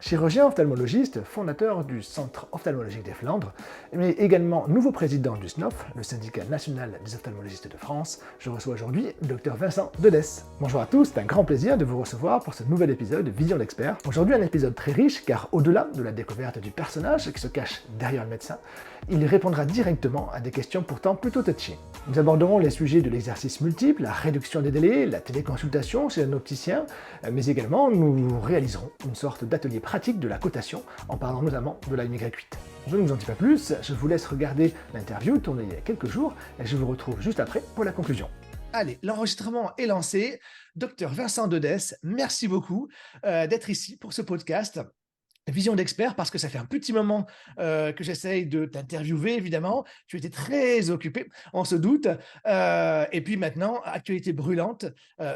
chirurgien ophtalmologiste, fondateur du Centre ophtalmologique des Flandres, mais également nouveau président du SNOF, le syndicat national des ophtalmologistes de France. Je reçois aujourd'hui le Dr Vincent Dedès. Bonjour à tous, c'est un grand plaisir de vous recevoir pour ce nouvel épisode de Vision d'expert. Aujourd'hui un épisode très riche car au-delà de la découverte du personnage qui se cache derrière le médecin, il répondra directement à des questions pourtant plutôt touchy. Nous aborderons les sujets de l'exercice multiple, la réduction des délais, la téléconsultation chez un opticien, mais également nous réaliserons une sorte d'atelier pratique de la cotation en parlant notamment de la Y8. Je ne vous en dis pas plus, je vous laisse regarder l'interview tournée il y a quelques jours et je vous retrouve juste après pour la conclusion. Allez, l'enregistrement est lancé. Docteur Vincent Dedès, merci beaucoup d'être ici pour ce podcast. Vision d'expert, parce que ça fait un petit moment que j'essaye de t'interviewer, évidemment. Tu étais très occupé, on se doute. Et puis maintenant, actualité brûlante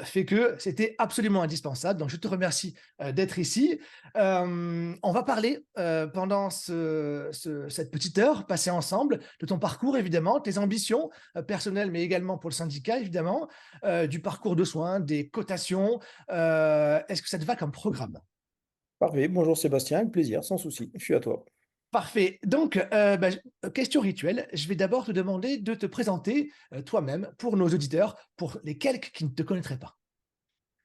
fait que c'était absolument indispensable. Donc, je te remercie d'être ici. On va parler pendant cette petite heure passée ensemble de ton parcours, évidemment, tes ambitions personnelles, mais également pour le syndicat, évidemment, du parcours de soins, des cotations. Est-ce que ça te va comme programme ? Parfait, bonjour Sébastien, avec plaisir, sans souci, je suis à toi. Parfait. Donc, question rituelle, je vais d'abord te demander de te présenter toi-même pour nos auditeurs, pour les quelques qui ne te connaîtraient pas.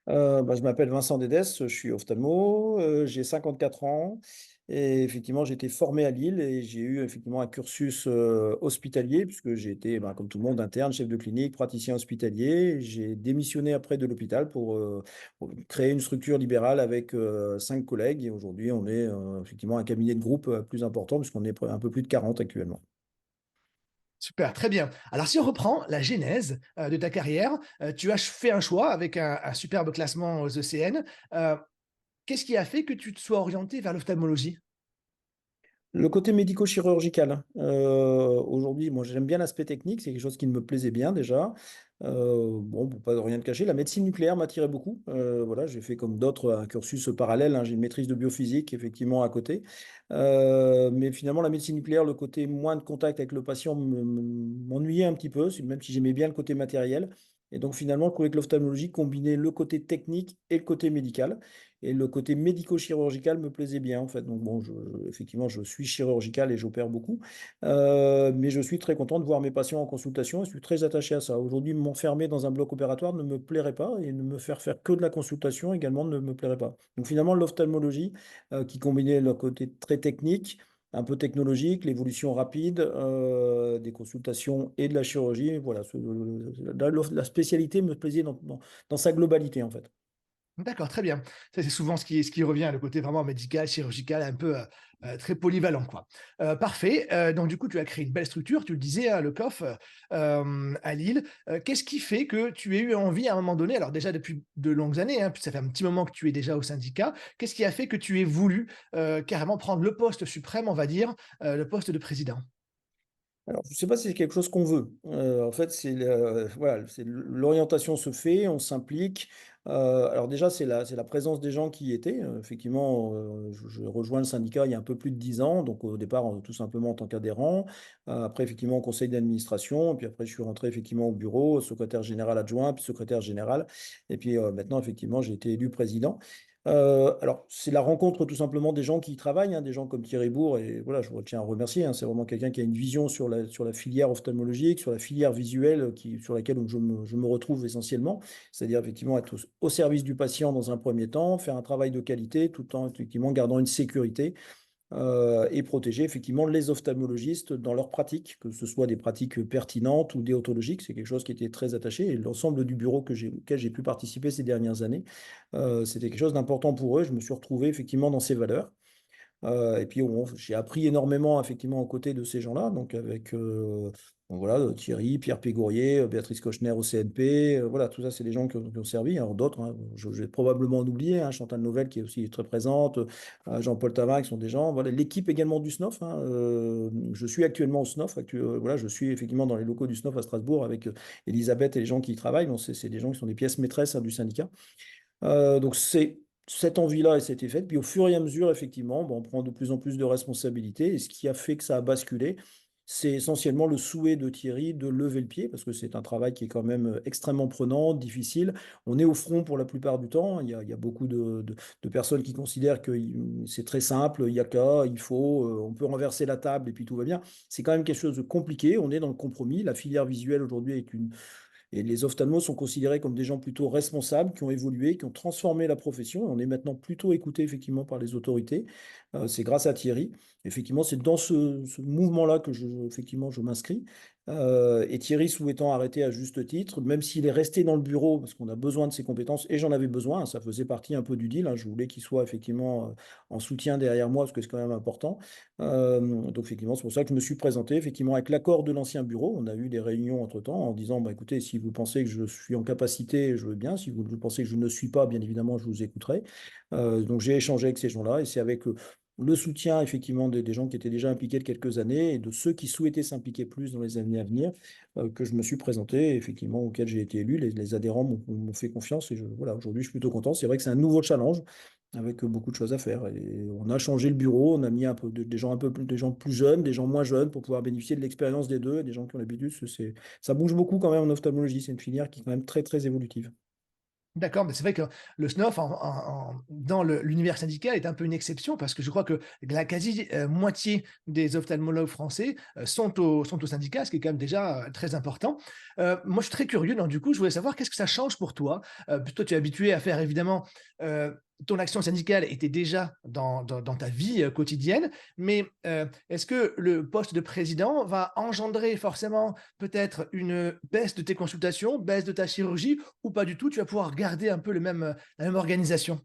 Je m'appelle Vincent Dédès, je suis ophtalmo, j'ai 54 ans et effectivement j'ai été formé à Lille et j'ai eu effectivement un cursus, hospitalier puisque j'ai été, comme tout le monde, interne, chef de clinique, praticien hospitalier. J'ai démissionné après de l'hôpital pour créer une structure libérale avec, 5 collègues et aujourd'hui on est, effectivement un cabinet de groupe, plus important puisqu'on est un peu plus de 40 actuellement. Super, très bien. Alors, si on reprend la genèse de ta carrière, tu as fait un choix avec un superbe classement aux ECN. Qu'est-ce qui a fait que tu te sois orienté vers l'ophtalmologie? Le côté médico-chirurgical, aujourd'hui, moi, j'aime bien l'aspect technique, c'est quelque chose qui me plaisait bien déjà. Bon, pour pas rien te cacher, la médecine nucléaire m'attirait beaucoup. Voilà, j'ai fait comme d'autres un cursus parallèle, hein. J'ai une maîtrise de biophysique effectivement à côté. Mais finalement, la médecine nucléaire, le côté moins de contact avec le patient m'ennuyait un petit peu, même si j'aimais bien le côté matériel. Et donc finalement, je trouvais que l'ophtalmologie combinait le côté technique et le côté médical. Et le côté médico-chirurgical me plaisait bien, en fait. Donc bon, effectivement, je suis chirurgical et j'opère beaucoup. Mais je suis très content de voir mes patients en consultation et je suis très attaché à ça. Aujourd'hui, m'enfermer dans un bloc opératoire ne me plairait pas et ne me faire faire que de la consultation également ne me plairait pas. Donc finalement, l'ophtalmologie, qui combinait le côté très technique, un peu technologique, l'évolution rapide, des consultations et de la chirurgie, voilà, la spécialité me plaisait dans sa globalité, en fait. D'accord, très bien. Ça, c'est souvent ce qui revient, le côté vraiment médical, chirurgical, un peu, très polyvalent, quoi. Parfait, donc du coup, tu as créé une belle structure, tu le disais, hein, le COF, à Lille. Qu'est-ce qui fait que tu aies eu envie à un moment donné, alors déjà depuis de longues années, hein, puis ça fait un petit moment que tu es déjà au syndicat, qu'est-ce qui a fait que tu aies voulu, carrément prendre le poste suprême, on va dire, le poste de président? Alors, je ne sais pas si c'est quelque chose qu'on veut. En fait, voilà, c'est l'orientation se fait, on s'implique. Alors déjà, c'est la présence des gens qui y étaient. Effectivement, je rejoins le syndicat il y a un peu plus de 10 ans, donc au départ, tout simplement en tant qu'adhérent. Après, effectivement, au conseil d'administration, puis après, je suis rentré effectivement au bureau, secrétaire général adjoint, puis secrétaire général. Et puis maintenant, effectivement, j'ai été élu président. Alors, c'est la rencontre tout simplement des gens qui y travaillent, hein, des gens comme Thierry Bourg, et voilà, je tiens à remercier, hein, c'est vraiment quelqu'un qui a une vision sur la filière ophtalmologique, sur la filière visuelle, sur laquelle je me retrouve essentiellement, c'est-à-dire effectivement être au service du patient dans un premier temps, faire un travail de qualité tout en effectivement gardant une sécurité et protéger effectivement les ophtalmologistes dans leurs pratiques, que ce soit des pratiques pertinentes ou déontologiques. C'est quelque chose qui était très attaché et l'ensemble du bureau auquel j'ai pu participer ces dernières années, c'était quelque chose d'important pour eux. Je me suis retrouvé effectivement dans ces valeurs. Et puis bon, j'ai appris énormément effectivement aux côtés de ces gens-là, donc avec bon voilà, Thierry, Pierre Pégourier, Béatrice Kochner au CNP, voilà, tout ça, c'est des gens qui ont servi. Alors d'autres, hein, je vais probablement en oublier, hein, Chantal Nouvel qui est aussi très présente, Jean-Paul Tamac qui sont des gens. Voilà, l'équipe également du SNOF, hein, je suis actuellement au SNOF, voilà, je suis effectivement dans les locaux du SNOF à Strasbourg avec Elisabeth et les gens qui y travaillent. Bon, c'est des gens qui sont des pièces maîtresses, hein, du syndicat. Donc c'est cette envie-là, et s'était faite. Puis au fur et à mesure, effectivement, bon, on prend de plus en plus de responsabilités. Et ce qui a fait que ça a basculé, c'est essentiellement le souhait de Thierry de lever le pied, parce que c'est un travail qui est quand même extrêmement prenant, difficile. On est au front pour la plupart du temps. Il y a beaucoup de personnes qui considèrent que c'est très simple, il y a qu'à, il faut, on peut renverser la table et puis tout va bien. C'est quand même quelque chose de compliqué. On est dans le compromis. La filière visuelle aujourd'hui est une et les ophtalmos sont considérés comme des gens plutôt responsables, qui ont évolué, qui ont transformé la profession. On est maintenant plutôt écouté effectivement par les autorités. C'est grâce à Thierry. Effectivement, c'est dans ce mouvement-là que effectivement, je m'inscris. Et Thierry souhaitant arrêter à juste titre, même s'il est resté dans le bureau, parce qu'on a besoin de ses compétences, et j'en avais besoin, hein, ça faisait partie un peu du deal. Hein, je voulais qu'il soit effectivement en soutien derrière moi, parce que c'est quand même important. Donc effectivement, c'est pour ça que je me suis présenté, effectivement, avec l'accord de l'ancien bureau. On a eu des réunions entre-temps en disant, bah, écoutez, si vous pensez que je suis en capacité, je veux bien. Si vous pensez que je ne suis pas, bien évidemment, je vous écouterai. Donc j'ai échangé avec ces gens-là et c'est avec le soutien, effectivement, des gens qui étaient déjà impliqués de quelques années et de ceux qui souhaitaient s'impliquer plus dans les années à venir que je me suis présenté, effectivement, auquel j'ai été élu. Les adhérents m'ont fait confiance et voilà, aujourd'hui, je suis plutôt content. C'est vrai que c'est un nouveau challenge avec beaucoup de choses à faire. Et on a changé le bureau, on a mis des gens des gens plus jeunes, des gens moins jeunes pour pouvoir bénéficier de l'expérience des deux, et des gens qui ont l'habitude. Ça bouge beaucoup quand même en ophtalmologie. C'est une filière qui est quand même très, très évolutive. D'accord, mais c'est vrai que le SNOF dans l'univers syndical est un peu une exception parce que je crois que la quasi moitié des ophtalmologues français sont au syndicat, ce qui est quand même déjà très important. Moi, je suis très curieux, donc du coup, je voulais savoir qu'est-ce que ça change pour toi. Toi, tu es habitué à faire évidemment ton action syndicale était déjà dans ta vie quotidienne, mais est-ce que le poste de président va engendrer forcément peut-être une baisse de tes consultations, baisse de ta chirurgie, ou pas du tout, tu vas pouvoir garder un peu la même organisation?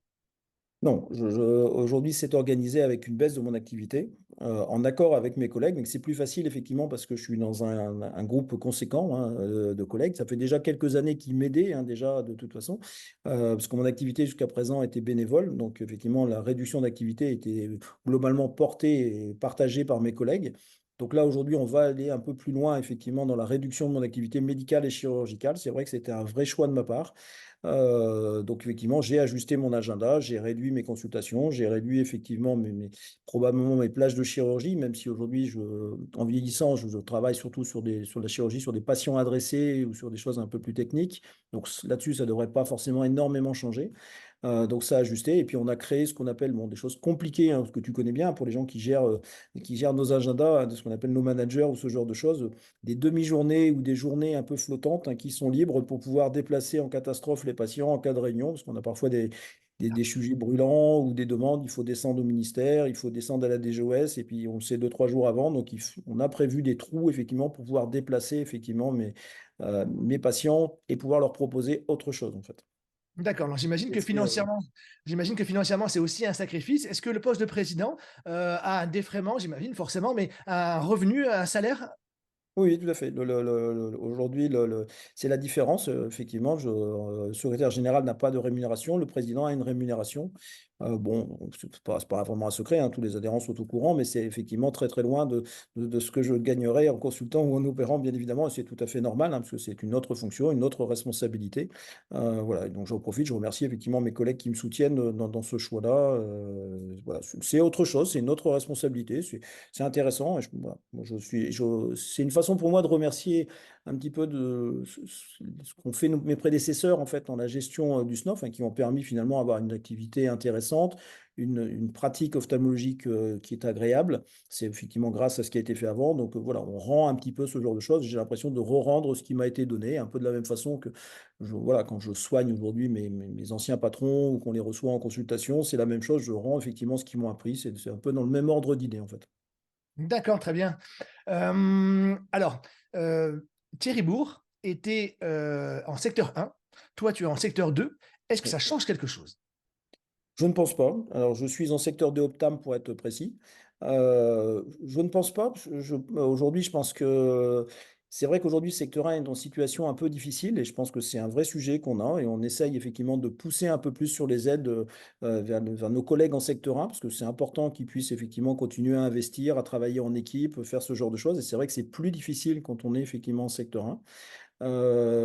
Non, aujourd'hui, c'est organisé avec une baisse de mon activité, en accord avec mes collègues. Donc, c'est plus facile, effectivement, parce que je suis dans un groupe conséquent hein, de collègues. Ça fait déjà quelques années qu'ils m'aidaient, hein, déjà, de toute façon, parce que mon activité jusqu'à présent était bénévole. Donc, effectivement, la réduction d'activité était globalement portée et partagée par mes collègues. Donc là, aujourd'hui, on va aller un peu plus loin, effectivement, dans la réduction de mon activité médicale et chirurgicale. C'est vrai que c'était un vrai choix de ma part. Donc effectivement, j'ai ajusté mon agenda, j'ai réduit mes consultations, j'ai réduit effectivement probablement mes plages de chirurgie, même si aujourd'hui, en vieillissant, je travaille surtout sur la chirurgie, sur des patients adressés ou sur des choses un peu plus techniques. Donc là-dessus, ça ne devrait pas forcément énormément changer. Donc ça a ajusté et puis on a créé ce qu'on appelle bon, des choses compliquées, hein, ce que tu connais bien pour les gens qui gèrent nos agendas, hein, de ce qu'on appelle nos managers ou ce genre de choses, des demi-journées ou des journées un peu flottantes hein, qui sont libres pour pouvoir déplacer en catastrophe les patients en cas de réunion, parce qu'on a parfois des sujets brûlants ou des demandes, il faut descendre au ministère, il faut descendre à la DGOS et puis on le sait 2, 3 jours avant, donc on a prévu des trous effectivement pour pouvoir déplacer effectivement mes patients et pouvoir leur proposer autre chose en fait. D'accord, alors Et c'est, j'imagine que financièrement, c'est aussi un sacrifice. Est-ce que le poste de président a un défraiement, j'imagine forcément, mais un revenu, un salaire? Oui, tout à fait. Aujourd'hui, c'est la différence. Effectivement, le secrétaire général n'a pas de rémunération, le président a une rémunération. Bon, c'est pas vraiment un secret, hein, tous les adhérents sont au courant, mais c'est effectivement très très loin de ce que je gagnerais en consultant ou en opérant, bien évidemment, et c'est tout à fait normal, hein, parce que c'est une autre fonction, une autre responsabilité. Voilà, et donc j'en profite, je remercie effectivement mes collègues qui me soutiennent dans ce choix-là. Voilà, c'est autre chose, c'est une autre responsabilité. C'est intéressant. Et voilà, moi, c'est une façon pour moi de remercier un petit peu de ce qu'ont fait mes prédécesseurs en fait dans la gestion du SNOF, hein, qui ont permis finalement d'avoir une activité intéressante, une pratique ophtalmologique qui est agréable. C'est effectivement grâce à ce qui a été fait avant. Donc voilà, on rend un petit peu ce genre de choses. J'ai l'impression de re-rendre ce qui m'a été donné, un peu de la même façon que voilà, quand je soigne aujourd'hui mes anciens patrons ou qu'on les reçoit en consultation, c'est la même chose. Je rends effectivement ce qu'ils m'ont appris. C'est un peu dans le même ordre d'idée en fait. D'accord, très bien. Alors, Thierry Bourg était en secteur 1, toi tu es en secteur 2. Est-ce que ça change quelque chose? Je ne pense pas. Alors, je suis en secteur de Optam pour être précis. Je ne pense pas. Aujourd'hui, je pense que c'est vrai qu'aujourd'hui, le secteur 1 est dans une situation un peu difficile et je pense que c'est un vrai sujet qu'on a et on essaye effectivement de pousser un peu plus sur les aides vers nos collègues en secteur 1 parce que c'est important qu'ils puissent effectivement continuer à investir, à travailler en équipe, faire ce genre de choses. Et c'est vrai que c'est plus difficile quand on est effectivement en secteur 1.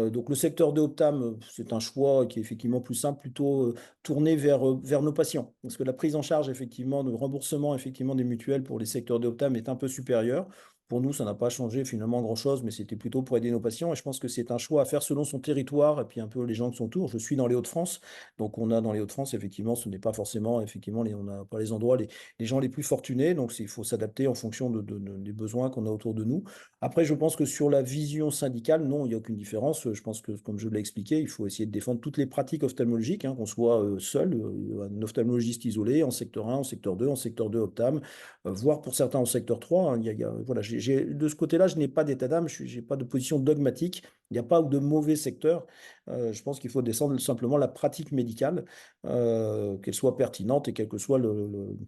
Donc le secteur de Optam, c'est un choix qui est effectivement plus simple, plutôt tourné vers nos patients. Parce que la prise en charge, effectivement, de remboursement effectivement, des mutuelles pour les secteurs de Optam est un peu supérieure. Pour nous, ça n'a pas changé finalement grand-chose, mais c'était plutôt pour aider nos patients et je pense que c'est un choix à faire selon son territoire et puis un peu les gens qui sont autour. Je suis dans les Hauts-de-France, donc on a dans les Hauts-de-France, effectivement, ce n'est pas forcément effectivement on n'a pas les endroits les gens les plus fortunés, donc il faut s'adapter en fonction des besoins qu'on a autour de nous. Après, je pense que sur la vision syndicale, non, il n'y a aucune différence. Je pense que, comme je l'ai expliqué, il faut essayer de défendre toutes les pratiques ophtalmologiques, hein, qu'on soit seul, un ophtalmologiste isolé, en secteur 1, en secteur 2, en secteur 2 optam, voire pour certains en secteur 3, hein. Voilà, de ce côté-là, je n'ai pas d'état d'âme, je n'ai pas de position dogmatique. Il n'y a pas de mauvais secteur. Je pense qu'il faut descendre simplement la pratique médicale, qu'elle soit pertinente et quelles que soient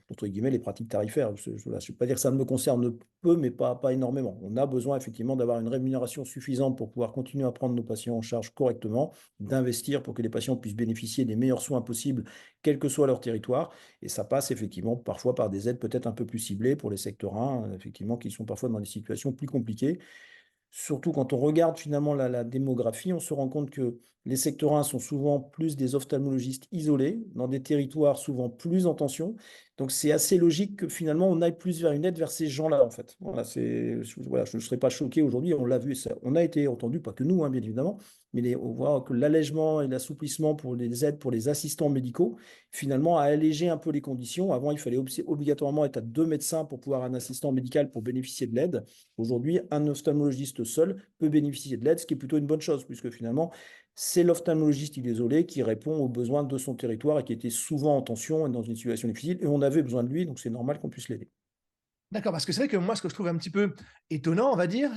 entre guillemets, les pratiques tarifaires. Je ne vais pas dire que ça ne me concerne peu, mais pas énormément. On a besoin effectivement d'avoir une rémunération suffisante pour pouvoir continuer à prendre nos patients en charge correctement, d'investir pour que les patients puissent bénéficier des meilleurs soins possibles, quel que soit leur territoire. Et ça passe effectivement parfois par des aides peut-être un peu plus ciblées pour les secteurs 1, effectivement, qui sont parfois dans des situations plus compliquées. Surtout quand on regarde finalement la démographie, on se rend compte que les secteurs 1 sont souvent plus des ophtalmologistes isolés, dans des territoires souvent plus en tension. Donc c'est assez logique que finalement on aille plus vers une aide vers ces gens-là en fait. Voilà, voilà, je ne serais pas choqué aujourd'hui, on l'a vu, on a été entendu, pas que nous, hein, bien évidemment, mais on voit que l'allègement et l'assouplissement pour les aides pour les assistants médicaux, finalement, a allégé un peu les conditions. Avant, il fallait obligatoirement être à 2 médecins pour pouvoir un assistant médical pour bénéficier de l'aide. Aujourd'hui, un ophtalmologiste seul peut bénéficier de l'aide, ce qui est plutôt une bonne chose, puisque finalement, c'est l'ophtalmologiste isolé qui répond aux besoins de son territoire et qui était souvent en tension et dans une situation difficile. Et on avait besoin de lui, donc c'est normal qu'on puisse l'aider. D'accord, parce que c'est vrai que moi, ce que je trouve un petit peu étonnant, on va dire,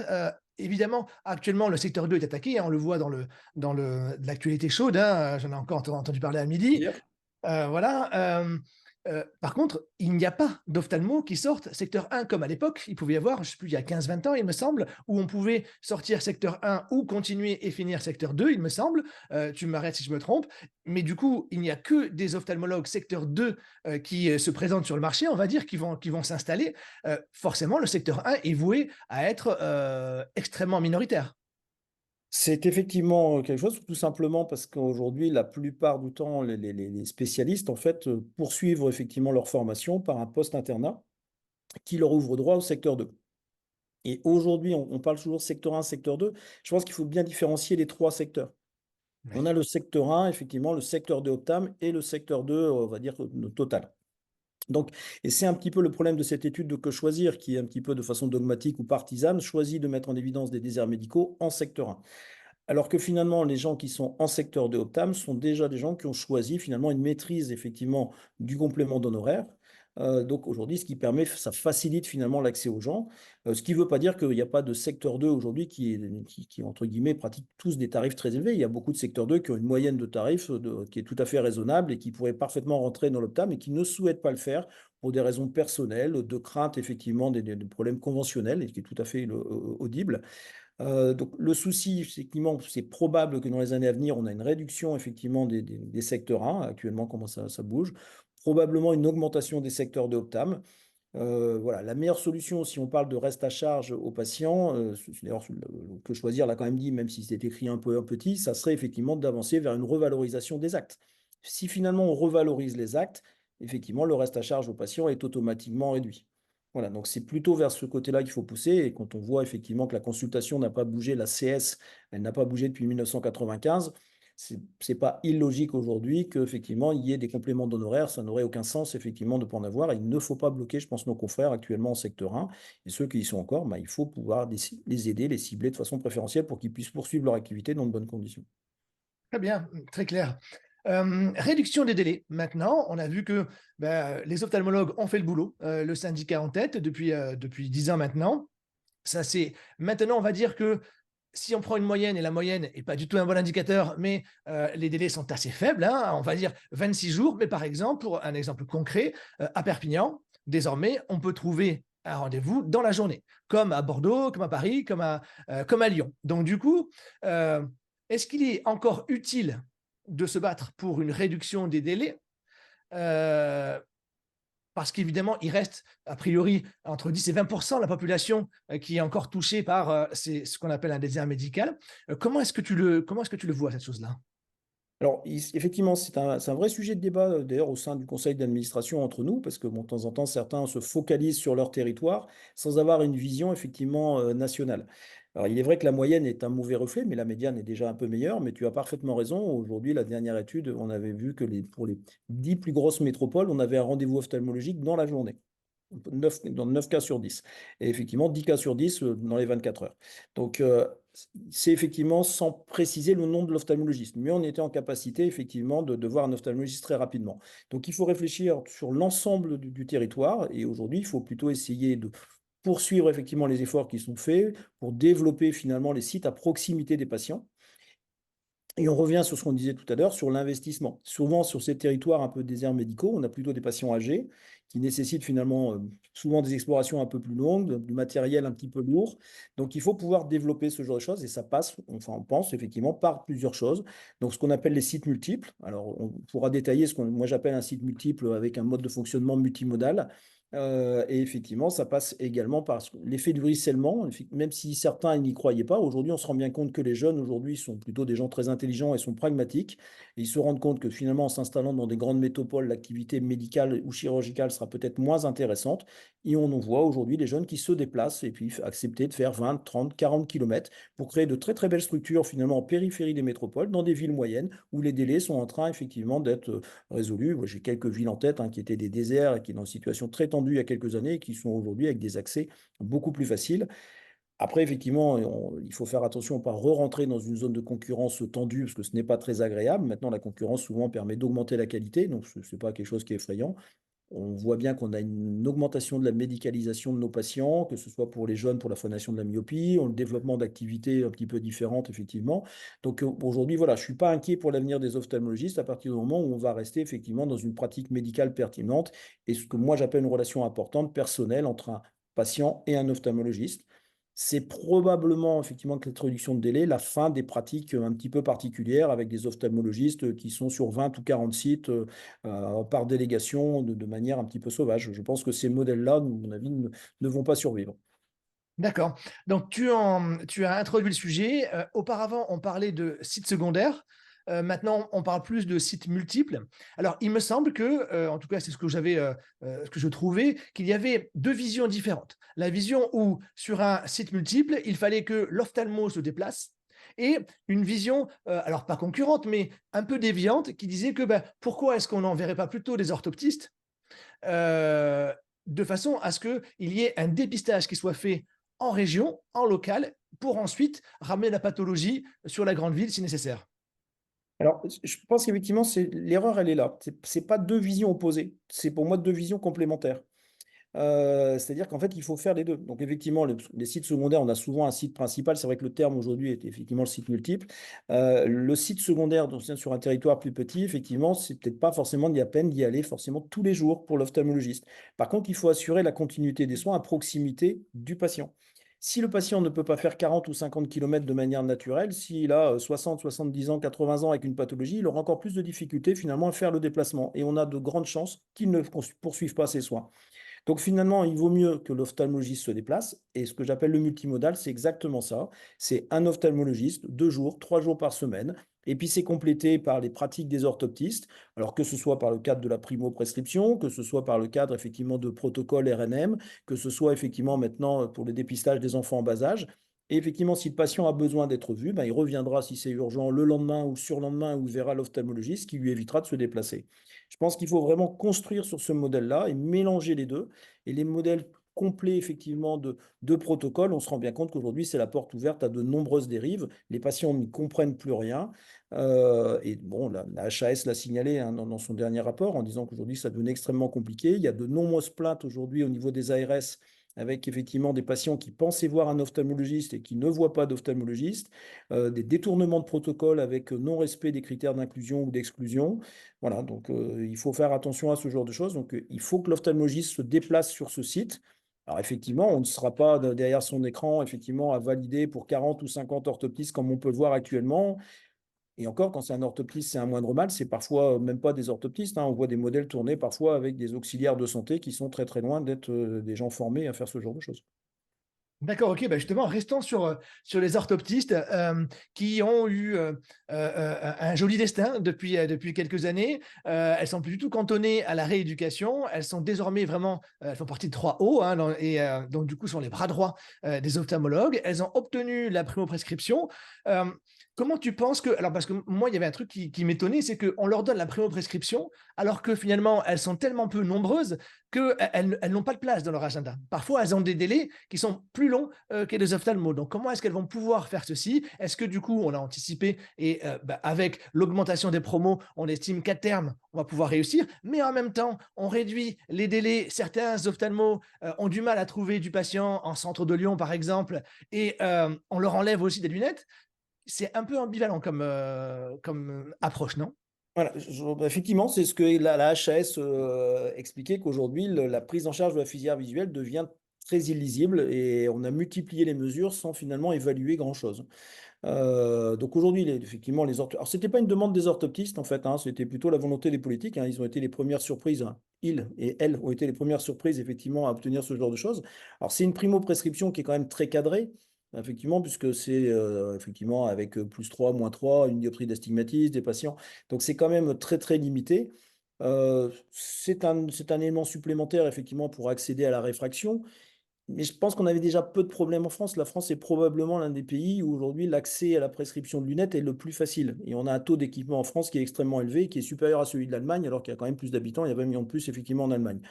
évidemment, actuellement, le secteur 2 est attaqué, hein, on le voit dans l'actualité chaude, hein, j'en ai encore entendu parler à midi. Hier, Voilà, par contre, il n'y a pas d'ophtalmo qui sortent secteur 1 comme à l'époque. Il pouvait y avoir, je ne sais plus, il y a 15-20 ans, il me semble, où on pouvait sortir secteur 1 ou continuer et finir secteur 2, il me semble. Tu m'arrêtes si je me trompe. Mais du coup, il n'y a que des ophtalmologues secteur 2 qui se présentent sur le marché, on va dire, qui vont s'installer. Forcément, le secteur 1 est voué à être extrêmement minoritaire. c'est effectivement quelque chose, tout simplement parce qu'aujourd'hui, la plupart du temps, les spécialistes, en fait, poursuivent effectivement leur formation par un post-internat qui leur ouvre droit au secteur 2. Et aujourd'hui, on parle toujours secteur 1, secteur 2. Je pense qu'il faut bien différencier les 3 secteurs. On Oui. a le secteur 1, effectivement, le secteur 2 Optam et le secteur 2, on va dire, total. Donc, et c'est un petit peu le problème de cette étude de Que choisir, qui est un petit peu de façon dogmatique ou partisane, choisit de mettre en évidence des déserts médicaux en secteur 1. Alors que finalement, les gens qui sont en secteur 2 Optam sont déjà des gens qui ont choisi finalement une maîtrise effectivement du complément d'honoraires. Donc aujourd'hui, ce qui permet, ça facilite finalement l'accès aux gens. Ce qui ne veut pas dire qu'il n'y a pas de secteur 2 aujourd'hui qui, entre guillemets, pratiquent tous des tarifs très élevés. Il y a beaucoup de secteurs 2 qui ont une moyenne de tarifs qui est tout à fait raisonnable et qui pourraient parfaitement rentrer dans l'Optam et qui ne souhaitent pas le faire pour des raisons personnelles, de crainte effectivement des problèmes conventionnels, et qui est tout à fait audible. Donc le souci, effectivement, c'est probable que dans les années à venir, on a une réduction effectivement des secteurs 1, actuellement comment ça bouge, probablement une augmentation des secteurs de Optam. Voilà, la meilleure solution, si on parle de reste à charge aux patients, d'ailleurs Que choisir l'a quand même dit, même si c'est écrit un peu en petit, ça serait effectivement d'avancer vers une revalorisation des actes. Si finalement on revalorise les actes, effectivement, le reste à charge aux patients est automatiquement réduit. Voilà, donc c'est plutôt vers ce côté-là qu'il faut pousser. Et quand on voit effectivement que la consultation n'a pas bougé, la CS, elle n'a pas bougé depuis 1995, c'est pas illogique aujourd'hui qu'effectivement il y ait des compléments d'honoraires. Ça n'aurait aucun sens effectivement de ne pas en avoir. Et il ne faut pas bloquer, je pense, nos confrères actuellement en secteur 1. Et ceux qui y sont encore, bah, il faut pouvoir les aider, les cibler de façon préférentielle pour qu'ils puissent poursuivre leur activité dans de bonnes conditions. Très bien, très clair. Réduction des délais. Maintenant, on a vu que les ophtalmologues ont fait le boulot, le syndicat en tête depuis 10 ans maintenant. Ça, c'est maintenant, on va dire que si on prend une moyenne, et la moyenne n'est pas du tout un bon indicateur, mais les délais sont assez faibles, hein, on va dire 26 jours. Mais par exemple, pour un exemple concret, à Perpignan, désormais, on peut trouver un rendez-vous dans la journée, comme à Bordeaux, comme à Paris, comme à Lyon. Donc, du coup, est-ce qu'il est encore utile de se battre pour une réduction des délais euh, parce qu'évidemment, il reste a priori entre 10 et 20% de la population qui est encore touchée par ce qu'on appelle un désert médical. Comment est-ce que tu le vois, cette chose-là? Alors, effectivement, c'est un vrai sujet de débat, d'ailleurs, au sein du conseil d'administration entre nous, parce que, bon, de temps en temps, certains se focalisent sur leur territoire sans avoir une vision, effectivement, nationale. Alors, il est vrai que la moyenne est un mauvais reflet, mais la médiane est déjà un peu meilleure. Mais tu as parfaitement raison. Aujourd'hui, la dernière étude, on avait vu que pour les 10 plus grosses métropoles, on avait un rendez-vous ophtalmologique dans la journée. 9 dans 9 cas sur 10. Et effectivement, 10 cas sur 10 dans les 24 heures. Donc, c'est effectivement sans préciser le nom de l'ophtalmologiste. Mais on était en capacité, effectivement, de voir un ophtalmologiste très rapidement. Donc, il faut réfléchir sur l'ensemble du territoire. Et aujourd'hui, il faut plutôt essayer de poursuivre effectivement les efforts qui sont faits pour développer finalement les sites à proximité des patients. Et on revient sur ce qu'on disait tout à l'heure, sur l'investissement. Souvent, sur ces territoires un peu déserts médicaux, on a plutôt des patients âgés qui nécessitent finalement souvent des explorations un peu plus longues, du matériel un petit peu lourd. Donc, il faut pouvoir développer ce genre de choses et ça passe, enfin, on pense effectivement par plusieurs choses. Donc, ce qu'on appelle les sites multiples. Alors, on pourra détailler ce que moi j'appelle un site multiple avec un mode de fonctionnement multimodal. Et effectivement, ça passe également par l'effet du ruissellement, même si certains n'y croyaient pas. Aujourd'hui, on se rend bien compte que les jeunes, aujourd'hui, sont plutôt des gens très intelligents et sont pragmatiques. Et ils se rendent compte que finalement, en s'installant dans des grandes métropoles, l'activité médicale ou chirurgicale sera peut-être moins intéressante. Et on en voit aujourd'hui des jeunes qui se déplacent et puis accepter de faire 20, 30, 40 kilomètres pour créer de très très belles structures finalement en périphérie des métropoles, dans des villes moyennes où les délais sont en train effectivement d'être résolus. Moi, j'ai quelques villes en tête qui étaient des déserts et qui sont dans une situation très tendue il y a quelques années et qui sont aujourd'hui avec des accès beaucoup plus faciles. Après, effectivement, il faut faire attention à ne pas re-rentrer dans une zone de concurrence tendue parce que ce n'est pas très agréable. Maintenant, la concurrence souvent permet d'augmenter la qualité, donc ce n'est pas quelque chose qui est effrayant. On voit bien qu'on a une augmentation de la médicalisation de nos patients, que ce soit pour les jeunes, pour la phonation de la myopie, le développement d'activités un petit peu différentes, effectivement. Donc aujourd'hui, voilà, je ne suis pas inquiet pour l'avenir des ophtalmologistes à partir du moment où on va rester effectivement dans une pratique médicale pertinente et ce que moi j'appelle une relation importante, personnelle, entre un patient et un ophtalmologiste. C'est probablement, effectivement, que l'introduction de délai, la fin des pratiques un petit peu particulières avec des ophtalmologistes qui sont sur 20 ou 40 sites par délégation de manière un petit peu sauvage. Je pense que ces modèles-là, à mon avis, ne vont pas survivre. D'accord. Donc, tu as introduit le sujet. Auparavant, on parlait de sites secondaires. Maintenant, on parle plus de sites multiples. Alors, il me semble que, en tout cas, c'est ce que je trouvais, qu'il y avait deux visions différentes. La vision où, sur un site multiple, il fallait que l'ophtalmo se déplace, et une vision, alors pas concurrente, mais un peu déviante, qui disait que ben, pourquoi est-ce qu'on n'enverrait pas plutôt des orthoptistes, euh, de façon à ce qu'il y ait un dépistage qui soit fait en région, en local, pour ensuite ramener la pathologie sur la grande ville si nécessaire. Alors, je pense qu'effectivement, l'erreur, elle est là. C'est pas deux visions opposées. C'est pour moi deux visions complémentaires. C'est-à-dire qu'en fait, il faut faire les 2. Donc effectivement, les sites secondaires, on a souvent un site principal. C'est vrai que le terme aujourd'hui est effectivement le site multiple. Le site secondaire, donc c'est sur un territoire plus petit, effectivement, c'est peut-être pas forcément ni à peine d'y aller forcément tous les jours pour l'ophtalmologiste. Par contre, il faut assurer la continuité des soins à proximité du patient. Si le patient ne peut pas faire 40 ou 50 kilomètres de manière naturelle, s'il a 60, 70 ans, 80 ans avec une pathologie, il aura encore plus de difficultés finalement à faire le déplacement. Et on a de grandes chances qu'il ne poursuive pas ses soins. Donc finalement, il vaut mieux que l'ophtalmologiste se déplace. Et ce que j'appelle le multimodal, c'est exactement ça. C'est un ophtalmologiste, 2 jours, 3 jours par semaine. Et puis c'est complété par les pratiques des orthoptistes. Alors que ce soit par le cadre de la primo-prescription, que ce soit par le cadre effectivement de protocoles RNM, que ce soit effectivement maintenant pour le dépistage des enfants en bas âge. Et effectivement, si le patient a besoin d'être vu, ben, il reviendra si c'est urgent le lendemain ou le surlendemain où il verra l'ophtalmologiste qui lui évitera de se déplacer. Je pense qu'il faut vraiment construire sur ce modèle-là et mélanger les deux. Et les modèles complets, effectivement, de protocoles, on se rend bien compte qu'aujourd'hui, c'est la porte ouverte à de nombreuses dérives. Les patients n'y comprennent plus rien. Et bon, la HAS l'a signalé dans son dernier rapport en disant qu'aujourd'hui, ça devenait extrêmement compliqué. Il y a de nombreuses plaintes aujourd'hui au niveau des ARS avec effectivement des patients qui pensaient voir un ophtalmologiste et qui ne voient pas d'ophtalmologiste, des détournements de protocole avec non-respect des critères d'inclusion ou d'exclusion. Voilà, donc il faut faire attention à ce genre de choses. Donc il faut que l'ophtalmologiste se déplace sur ce site. Alors effectivement, on ne sera pas derrière son écran effectivement à valider pour 40 ou 50 orthoptistes comme on peut le voir actuellement. Et encore, quand c'est un orthoptiste, c'est un moindre mal. C'est parfois même pas des orthoptistes. On voit des modèles tournés parfois avec des auxiliaires de santé qui sont très très loin d'être des gens formés à faire ce genre de choses. D'accord, OK. Bah, justement, restons sur les orthoptistes, qui ont eu, un joli destin depuis quelques années. Elles sont plus du tout cantonnées à la rééducation. Elles sont désormais vraiment, elles font partie de 3 O, hein, donc du coup, sont les bras droits, des ophtalmologues. Elles ont obtenu la primo-prescription. Hem, Comment tu penses que alors parce que moi, il y avait un truc qui m'étonnait, c'est qu'on leur donne la primo-prescription alors que finalement, elles sont tellement peu nombreuses qu'elles n'ont pas de place dans leur agenda. Parfois, elles ont des délais qui sont plus longs que les ophtalmos. Donc, comment est-ce qu'elles vont pouvoir faire ceci? Est-ce que du coup, on a anticipé et avec l'augmentation des promos, on estime qu'à terme, on va pouvoir réussir, mais en même temps, on réduit les délais. Certains ophtalmos ont du mal à trouver du patient en centre de Lyon, par exemple, et on leur enlève aussi des lunettes. C'est un peu ambivalent comme approche, non? Voilà, bah, effectivement, c'est ce que la HAS expliquait qu'aujourd'hui, la prise en charge de la filière visuelle devient très illisible et on a multiplié les mesures sans finalement évaluer grand-chose. Donc aujourd'hui, effectivement, alors c'était pas une demande des orthoptistes en fait, hein, c'était plutôt la volonté des politiques, hein. Ils ont été les premières surprises, hein. Ils et elles ont été les premières surprises effectivement à obtenir ce genre de choses. Alors c'est une primo-prescription qui est quand même très cadrée, effectivement, puisque c'est effectivement avec +3, -3, une dioptrie d'astigmatisme des patients. Donc c'est quand même très très limité. C'est un élément supplémentaire effectivement pour accéder à la réfraction. Mais je pense qu'on avait déjà peu de problèmes en France. La France est probablement l'un des pays où aujourd'hui l'accès à la prescription de lunettes est le plus facile. Et on a un taux d'équipement en France qui est extrêmement élevé, qui est supérieur à celui de l'Allemagne, alors qu'il y a quand même plus d'habitants, il y a 20 millions de plus effectivement en Allemagne.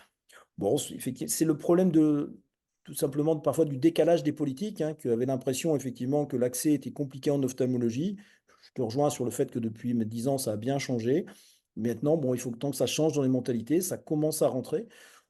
Bon, c'est le problème de tout simplement parfois du décalage des politiques, hein, qui avaient l'impression effectivement que l'accès était compliqué en ophtalmologie. Je te rejoins sur le fait que depuis 10 ans, ça a bien changé. Maintenant, bon, il faut que tant que ça change dans les mentalités, ça commence à rentrer.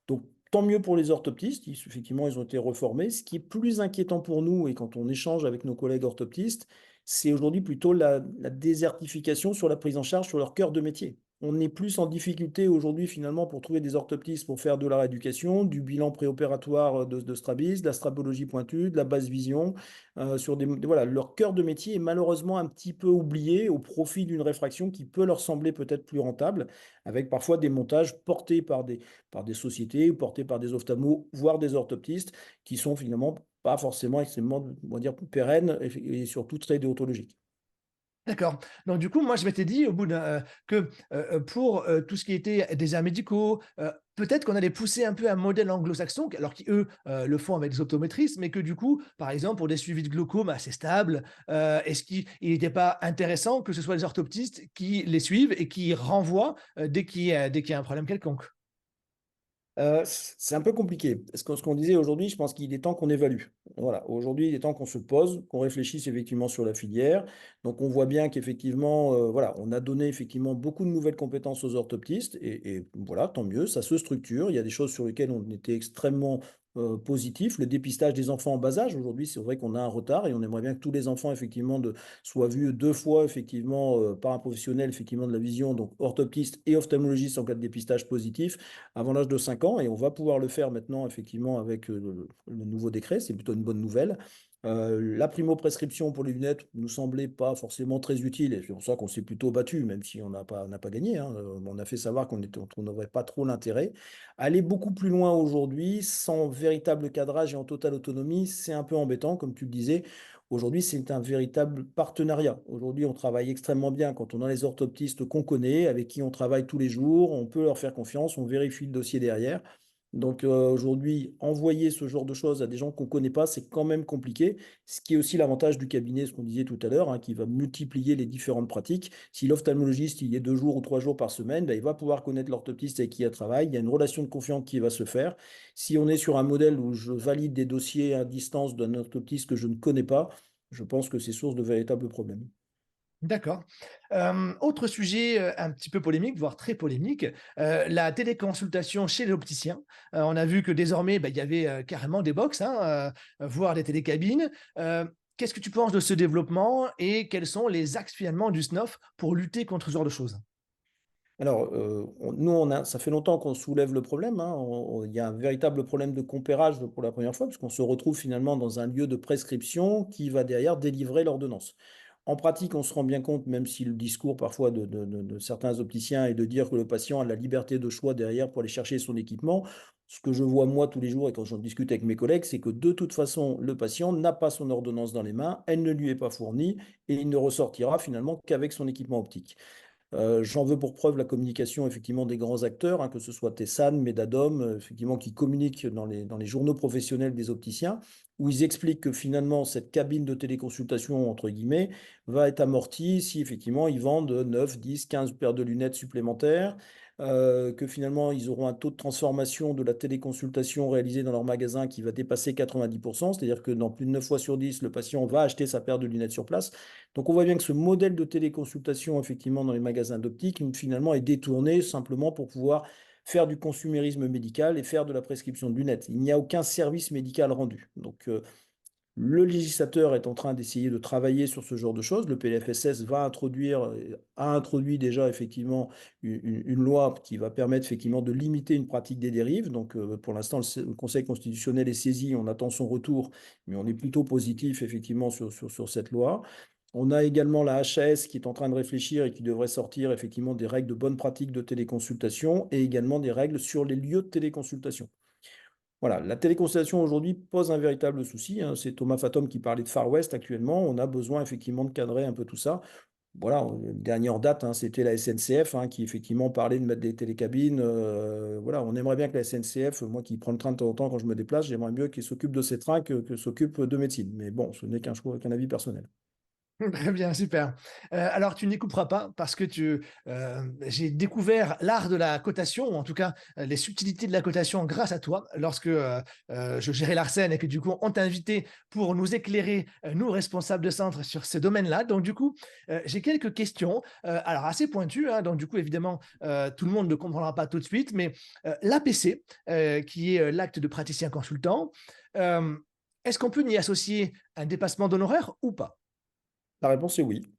Donc, tant mieux pour les orthoptistes. Effectivement, ils ont été reformés. Ce qui est plus inquiétant pour nous, et quand on échange avec nos collègues orthoptistes, c'est aujourd'hui plutôt la désertification sur la prise en charge sur leur cœur de métier. On est plus en difficulté aujourd'hui finalement pour trouver des orthoptistes pour faire de la rééducation, du bilan préopératoire de strabisme, de la strabologie pointue, de la basse vision. Voilà, leur cœur de métier est malheureusement un petit peu oublié au profit d'une réfraction qui peut leur sembler peut-être plus rentable, avec parfois des montages portés par des sociétés ou portés par des ophtalmos, voire des orthoptistes, qui sont finalement pas forcément extrêmement, on va dire, pérennes et surtout très déontologiques. D'accord. Donc du coup, moi, je m'étais dit au bout que, pour, tout ce qui était déserts médicaux, peut-être qu'on allait pousser un peu un modèle anglo-saxon, alors qui eux, le font avec des optométristes, mais que du coup, par exemple, pour des suivis de glaucome assez stables, est-ce qu'il n'était pas intéressant que ce soit les orthoptistes qui les suivent et qui renvoient, dès qu'il y a un problème quelconque? C'est un peu compliqué. Ce qu'on disait aujourd'hui, je pense qu'il est temps qu'on évalue. Voilà, aujourd'hui, il est temps qu'on se pose, qu'on réfléchisse effectivement sur la filière. Donc on voit bien qu'effectivement, voilà, on a donné effectivement beaucoup de nouvelles compétences aux orthoptistes et voilà, tant mieux, ça se structure. Il y a des choses sur lesquelles on était extrêmement, positifs. Le dépistage des enfants en bas âge, aujourd'hui, c'est vrai qu'on a un retard et on aimerait bien que tous les enfants effectivement soient vus 2 fois effectivement, par un professionnel effectivement de la vision, donc orthoptiste et ophtalmologiste en cas de dépistage positif avant l'âge de 5 ans et on va pouvoir le faire maintenant effectivement avec le nouveau décret, c'est plutôt une bonne nouvelle. La primo-prescription pour les lunettes nous semblait pas forcément très utile et c'est pour ça qu'on s'est plutôt battu, même si on n'a pas gagné, hein. On a fait savoir qu'on n'aurait pas trop l'intérêt. Aller beaucoup plus loin aujourd'hui, sans véritable cadrage et en totale autonomie, c'est un peu embêtant, comme tu le disais. Aujourd'hui, c'est un véritable partenariat. Aujourd'hui, on travaille extrêmement bien quand on a les orthoptistes qu'on connaît, avec qui on travaille tous les jours, on peut leur faire confiance, on vérifie le dossier derrière. Donc aujourd'hui, envoyer ce genre de choses à des gens qu'on ne connaît pas, c'est quand même compliqué. Ce qui est aussi l'avantage du cabinet, ce qu'on disait tout à l'heure, hein, qui va multiplier les différentes pratiques. Si l'ophtalmologiste il y est 2 jours ou 3 jours par semaine, ben, il va pouvoir connaître l'orthoptiste avec qui il travaille. Il y a une relation de confiance qui va se faire. Si on est sur un modèle où je valide des dossiers à distance d'un orthoptiste que je ne connais pas, je pense que c'est source de véritables problèmes. D'accord. Autre sujet, un petit peu polémique, voire très polémique, la téléconsultation chez l'opticien. On a vu que désormais, bah, il y avait, carrément des box, hein, voire des télécabines. Qu'est-ce que tu penses de ce développement et quels sont les axes finalement du SNOF pour lutter contre ce genre de choses? Alors, ça fait longtemps qu'on soulève le problème, hein. Il y a un véritable problème de compérage pour la première fois, puisqu'on se retrouve finalement dans un lieu de prescription qui va derrière délivrer l'ordonnance. En pratique, on se rend bien compte, même si le discours parfois de certains opticiens est de dire que le patient a la liberté de choix derrière pour aller chercher son équipement, Ce que je vois moi tous les jours et quand j'en discute avec mes collègues, c'est que de toute façon, le patient n'a pas son ordonnance dans les mains, elle ne lui est pas fournie et il ne ressortira finalement qu'avec son équipement optique. J'en veux pour preuve la communication effectivement des grands acteurs, hein, que ce soit Tessan, Medadom, effectivement qui communiquent dans les journaux professionnels des opticiens, où ils expliquent que finalement cette cabine de téléconsultation, entre guillemets, va être amortie si effectivement ils vendent 9, 10, 15 paires de lunettes supplémentaires, que finalement ils auront un taux de transformation de la téléconsultation réalisée dans leur magasin qui va dépasser 90%, c'est-à-dire que dans plus de 9 fois sur 10, le patient va acheter sa paire de lunettes sur place. Donc on voit bien que ce modèle de téléconsultation, effectivement, dans les magasins d'optique, finalement, est détourné simplement pour pouvoir faire du consumérisme médical et faire de la prescription de lunettes. Il n'y a aucun service médical rendu. Donc le législateur est en train d'essayer de travailler sur ce genre de choses. Le PLFSS a introduit déjà effectivement une loi qui va permettre effectivement de limiter une pratique des dérives. Donc pour l'instant, le Conseil constitutionnel est saisi, on attend son retour, mais on est plutôt positif effectivement sur cette loi. On a également la HAS qui est en train de réfléchir et qui devrait sortir effectivement des règles de bonne pratique de téléconsultation et également des règles sur les lieux de téléconsultation. Voilà, la téléconsultation aujourd'hui pose un véritable souci, hein. C'est Thomas Fatom qui parlait de Far West actuellement. On a besoin effectivement de cadrer un peu tout ça. Voilà, dernière date, hein, c'était la SNCF, hein, qui effectivement parlait de mettre des télécabines. Voilà, on aimerait bien que la SNCF, moi qui prends le train de temps en temps quand je me déplace, j'aimerais mieux qu'il s'occupe de ces trains que s'occupe de médecine. Mais bon, ce n'est qu'un choix, qu'un avis personnel. Très bien, super. Alors tu n'y couperas pas parce que j'ai découvert l'art de la cotation, ou en tout cas les subtilités de la cotation grâce à toi lorsque je gérais l'Arsène et que du coup on t'a invité pour nous éclairer, nous responsables de centre, sur ce domaine-là. Donc du coup, j'ai quelques questions, alors assez pointues, hein, donc du coup évidemment tout le monde ne comprendra pas tout de suite, mais l'APC, qui est l'acte de praticien consultant, euh, est-ce qu'on peut y associer un dépassement d'honoraires ou pas? La réponse est oui.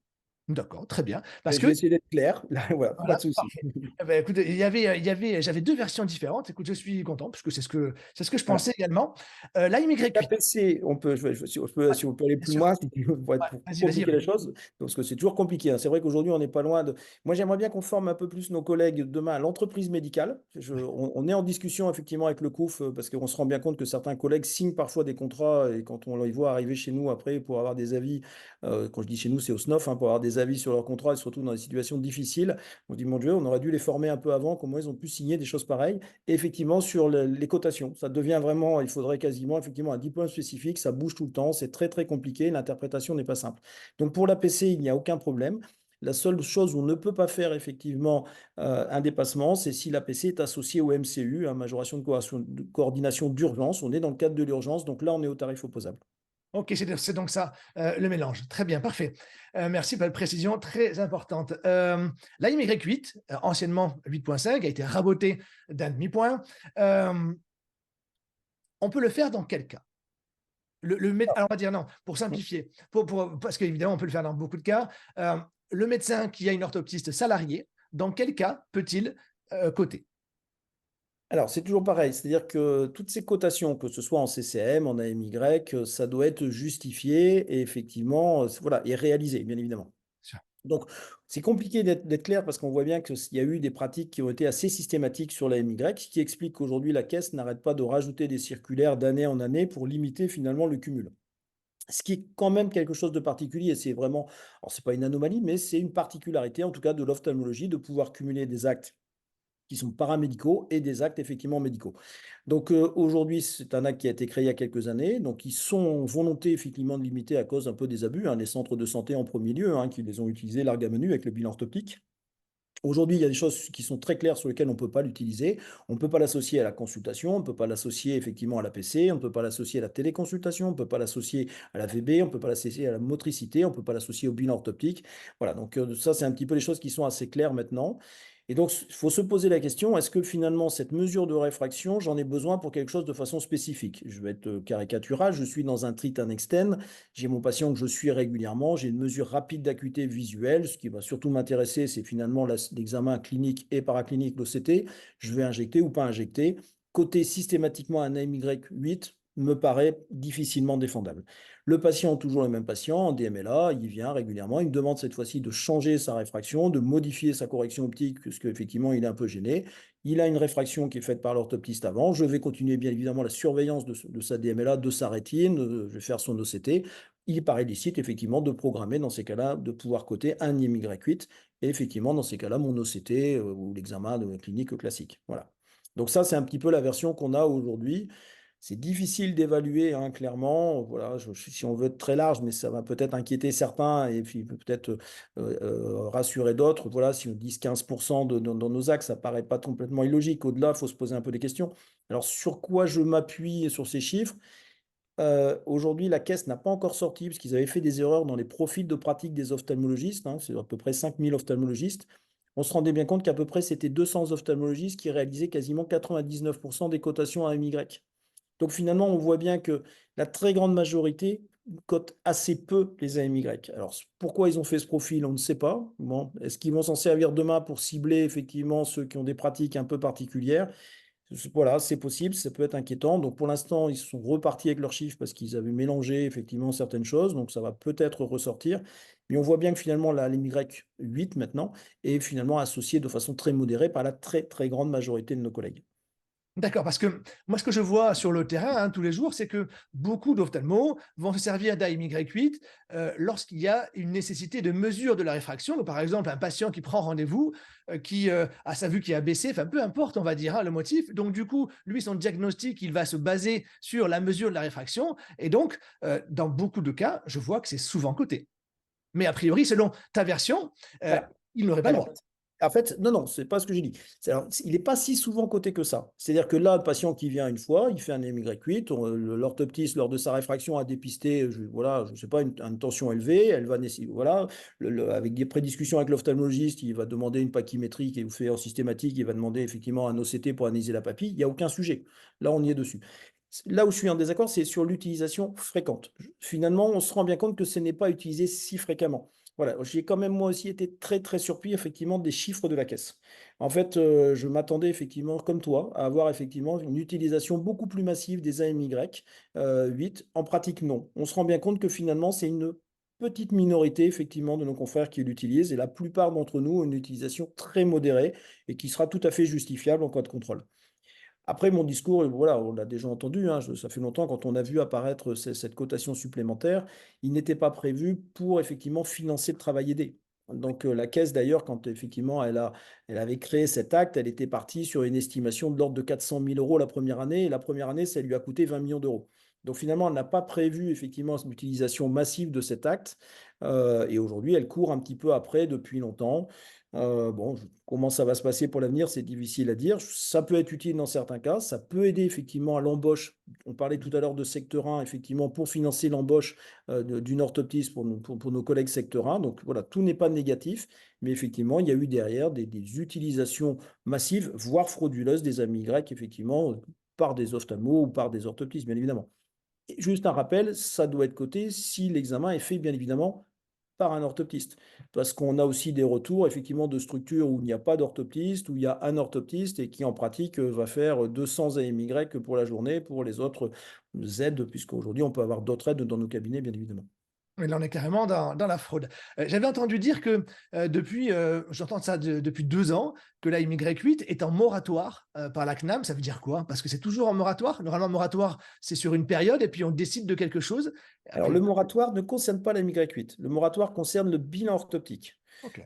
D'accord, très bien. Parce Je vais que essayer d'être clair. Voilà, pas voilà, de souci. parfait. Eh beh, écoute, j'avais 2 versions différentes. Écoute, je suis content puisque c'est ce que je Alors, pensais également. La YY8, l'APC, on peut, ouais, si on peut aller bien plus sûr. loin, si tu veux, Ouais, pour vas-y, vas-y, compliquer ouais. les choses, parce que c'est toujours compliqué, hein. C'est vrai qu'aujourd'hui, on n'est pas loin de. Moi, j'aimerais bien qu'on forme un peu plus nos collègues demain à l'entreprise médicale. On est en discussion effectivement avec le COUF, parce qu'on se rend bien compte que certains collègues signent parfois des contrats et quand on les voit arriver chez nous après pour avoir des avis, quand je dis chez nous, c'est au SNOF, hein, pour avoir des avis sur leurs contrats et surtout dans des situations difficiles, on dit, mon Dieu, on aurait dû les former un peu avant, comment ils ont pu signer des choses pareilles. Et effectivement, sur les cotations, ça devient vraiment, il faudrait quasiment effectivement un diplôme spécifique, ça bouge tout le temps, c'est très très compliqué, l'interprétation n'est pas simple. Donc pour l'APC, il n'y a aucun problème. La seule chose où on ne peut pas faire effectivement un dépassement, c'est si l'APC est associé au MCU, à majoration de coordination d'urgence. On est dans le cadre de l'urgence, donc là on est au tarif opposable. OK, c'est donc ça, le mélange. Très bien, parfait. Merci pour la précision très importante. La YY8, anciennement 8.5, a été rabotée d'un demi-point. Hem, on peut le faire dans quel cas? Alors on va dire non, pour simplifier, parce qu'évidemment on peut le faire dans beaucoup de cas. Le médecin qui a une orthoptiste salariée, dans quel cas peut-il coter? Alors, c'est toujours pareil, c'est-à-dire que toutes ces cotations, que ce soit en CCM, en AMY, ça doit être justifié et effectivement, voilà, et réalisé, bien évidemment. Donc, c'est compliqué d'être clair parce qu'on voit bien qu'il y a eu des pratiques qui ont été assez systématiques sur la MY, ce qui explique qu'aujourd'hui, la Caisse n'arrête pas de rajouter des circulaires d'année en année pour limiter finalement le cumul. Ce qui est quand même quelque chose de particulier, c'est vraiment, alors c'est pas une anomalie, mais c'est une particularité en tout cas de l'ophtalmologie de pouvoir cumuler des actes qui sont paramédicaux et des actes effectivement médicaux. Donc aujourd'hui, c'est un acte qui a été créé il y a quelques années, donc ils sont en volonté effectivement de limiter à cause un peu des abus, hein, les centres de santé en premier lieu, hein, qui les ont utilisés larga menu avec le bilan orthopique. Aujourd'hui, il y a des choses qui sont très claires sur lesquelles on ne peut pas l'utiliser. On ne peut pas l'associer à la consultation, on ne peut pas l'associer effectivement à l'APC, on ne peut pas l'associer à la téléconsultation, on ne peut pas l'associer à la VB, on ne peut pas l'associer à la motricité, on ne peut pas l'associer au bilan orthoptique. Voilà, donc ça, c'est un petit peu les choses qui sont assez claires maintenant. Et donc, il faut se poser la question, est-ce que finalement, cette mesure de réfraction, j'en ai besoin pour quelque chose de façon spécifique? Je vais être caricatural, je suis dans un tritane externe, j'ai mon patient que je suis régulièrement, j'ai une mesure rapide d'acuité visuelle. Ce qui va surtout m'intéresser, c'est finalement l'examen clinique et paraclinique, l'OCT. Je vais injecter ou pas injecter. Coter systématiquement un AMY8, me paraît difficilement défendable. Le patient, toujours le même patient, en DMLA, il vient régulièrement, il me demande cette fois-ci de changer sa réfraction, de modifier sa correction optique, parce qu'effectivement, il est un peu gêné. Il a une réfraction qui est faite par l'orthoptiste avant. Je vais continuer, bien évidemment, la surveillance de sa DMLA, de sa rétine, je vais faire son OCT. Il paraît licite, effectivement, de programmer, dans ces cas-là, de pouvoir coter un IMY8, et effectivement, dans ces cas-là, mon OCT ou l'examen de clinique classique. Voilà. Donc ça, c'est un petit peu la version qu'on a aujourd'hui. C'est difficile d'évaluer, hein, clairement. Voilà, si on veut être très large, mais ça va peut-être inquiéter certains et puis peut-être rassurer d'autres. Voilà, si on dit 15% dans nos axes, ça paraît pas complètement illogique. Au-delà, il faut se poser un peu des questions. Alors, sur quoi je m'appuie sur ces chiffres? Aujourd'hui, la caisse n'a pas encore sorti, parce qu'ils avaient fait des erreurs dans les profils de pratique des ophtalmologistes, hein, c'est à peu près 5000 ophtalmologistes. On se rendait bien compte qu'à peu près c'était 200 ophtalmologistes qui réalisaient quasiment 99% des cotations à MY. Donc finalement, on voit bien que la très grande majorité cote assez peu les AMY. Alors pourquoi ils ont fait ce profil, on ne sait pas. Bon, est-ce qu'ils vont s'en servir demain pour cibler effectivement ceux qui ont des pratiques un peu particulières? Voilà, c'est possible, ça peut être inquiétant. Donc pour l'instant, ils sont repartis avec leurs chiffres parce qu'ils avaient mélangé effectivement certaines choses. Donc ça va peut-être ressortir. Mais on voit bien que finalement, la l'MY8 maintenant est finalement associée de façon très modérée par la très très grande majorité de nos collègues. D'accord, parce que moi, ce que je vois sur le terrain, hein, tous les jours, c'est que beaucoup d'ophtalmos vont se servir d'AMY8 lorsqu'il y a une nécessité de mesure de la réfraction. Donc, par exemple, un patient qui prend rendez-vous, qui a sa vue qui a baissé, enfin peu importe, on va dire, hein, le motif. Donc, du coup, lui, son diagnostic, il va se baser sur la mesure de la réfraction. Et donc, dans beaucoup de cas, je vois que c'est souvent coté. Mais a priori, selon ta version, euh, Voilà. il n'aurait pas le Alors, droit. en fait, non, non, c'est pas ce que j'ai dit. Alors, il n'est pas si souvent coté que ça. C'est-à-dire que là, le patient qui vient une fois, il fait un MY8, l'orthoptiste, lors de sa réfraction, a dépisté, voilà, je sais pas, une tension élevée, elle va voilà, avec des prédiscussions avec l'ophtalmologiste, il va demander une pachymétrie qui est fait en systématique, il va demander effectivement un OCT pour analyser la papille, il n'y a aucun sujet. Là, on y est dessus. Là où je suis en désaccord, c'est sur l'utilisation fréquente. Finalement, on se rend bien compte que ce n'est pas utilisé si fréquemment. Voilà, j'ai quand même moi aussi été très très surpris effectivement des chiffres de la caisse. En fait, je m'attendais effectivement, comme toi, à avoir effectivement une utilisation beaucoup plus massive des AMY 8. En pratique, non. On se rend bien compte que finalement, c'est une petite minorité effectivement de nos confrères qui l'utilisent et la plupart d'entre nous ont une utilisation très modérée et qui sera tout à fait justifiable en cas de contrôle. Après, mon discours, voilà, on l'a déjà entendu, hein, ça fait longtemps, quand on a vu apparaître cette cotation supplémentaire, il n'était pas prévu pour effectivement financer le travail aidé. Donc la caisse, d'ailleurs, quand effectivement elle avait créé cet acte, elle était partie sur une estimation de l'ordre de 400 000 euros la première année, et la première année, ça lui a coûté 20 millions d'euros. Donc finalement, elle n'a pas prévu effectivement l'utilisation massive de cet acte, et aujourd'hui, elle court un petit peu après depuis longtemps. Bon, comment ça va se passer pour l'avenir, c'est difficile à dire. Ça peut être utile dans certains cas, ça peut aider effectivement à l'embauche. On parlait tout à l'heure de secteur 1, effectivement, pour financer l'embauche d'une orthoptiste pour nos collègues secteur 1. Donc voilà, tout n'est pas négatif, mais effectivement, il y a eu derrière des utilisations massives, voire frauduleuses des AMY, effectivement, par des ophtalmos ou par des orthoptistes, bien évidemment. Et juste un rappel, ça doit être coté si l'examen est fait, bien évidemment, par un orthoptiste. Parce qu'on a aussi des retours, effectivement, de structures où il n'y a pas d'orthoptiste, où il y a un orthoptiste et qui, en pratique, va faire 200 AMY pour la journée, pour les autres aides, puisqu'aujourd'hui, on peut avoir d'autres aides dans nos cabinets, bien évidemment. Mais là, on est carrément dans la fraude. J'avais entendu dire que depuis, j'entends ça depuis 2 ans, que la Y8 est en moratoire par la CNAM. Ça veut dire quoi? Parce que c'est toujours en moratoire. Normalement, moratoire, c'est sur une période et puis on décide de quelque chose. Alors, le moratoire ne concerne pas la MY8. Le moratoire concerne le bilan orthoptique. Ok.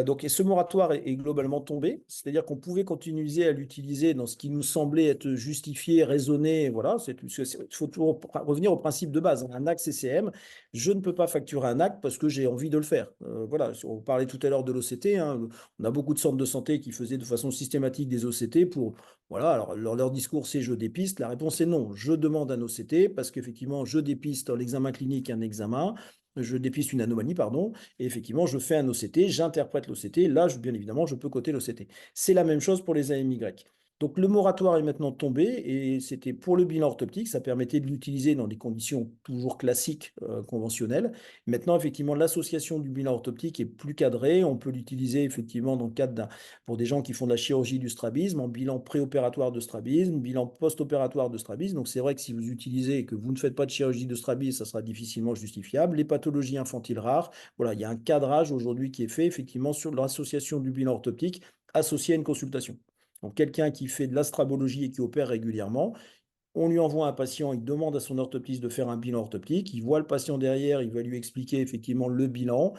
Donc, et ce moratoire est globalement tombé, c'est-à-dire qu'on pouvait continuer à l'utiliser dans ce qui nous semblait être justifié, raisonné. Voilà, il faut toujours revenir au principe de base, hein. Un acte CCM, je ne peux pas facturer un acte parce que j'ai envie de le faire. Voilà, on parlait tout à l'heure de l'OCT, hein, on a beaucoup de centres de santé qui faisaient de façon systématique des OCT pour, voilà, alors leur discours c'est je dépiste, la réponse est non, je demande un OCT parce qu'effectivement je dépiste l'examen clinique un examen, je dépiste une anomalie, pardon, et effectivement, je fais un OCT, j'interprète l'OCT. Là, bien évidemment, je peux coter l'OCT. C'est la même chose pour les AMY. Donc le moratoire est maintenant tombé et c'était pour le bilan orthoptique, ça permettait de l'utiliser dans des conditions toujours classiques, conventionnelles. Maintenant, effectivement, l'association du bilan orthoptique est plus cadrée. On peut l'utiliser effectivement dans le cadre pour des gens qui font de la chirurgie du strabisme, en bilan préopératoire de strabisme, bilan post-opératoire de strabisme. Donc c'est vrai que si vous utilisez et que vous ne faites pas de chirurgie de strabisme, ça sera difficilement justifiable. Les pathologies infantiles rares, voilà, il y a un cadrage aujourd'hui qui est fait effectivement sur l'association du bilan orthoptique associé à une consultation. Donc quelqu'un qui fait de l'astrabologie et qui opère régulièrement, on lui envoie un patient, il demande à son orthoptiste de faire un bilan orthoptique, il voit le patient derrière, il va lui expliquer effectivement le bilan,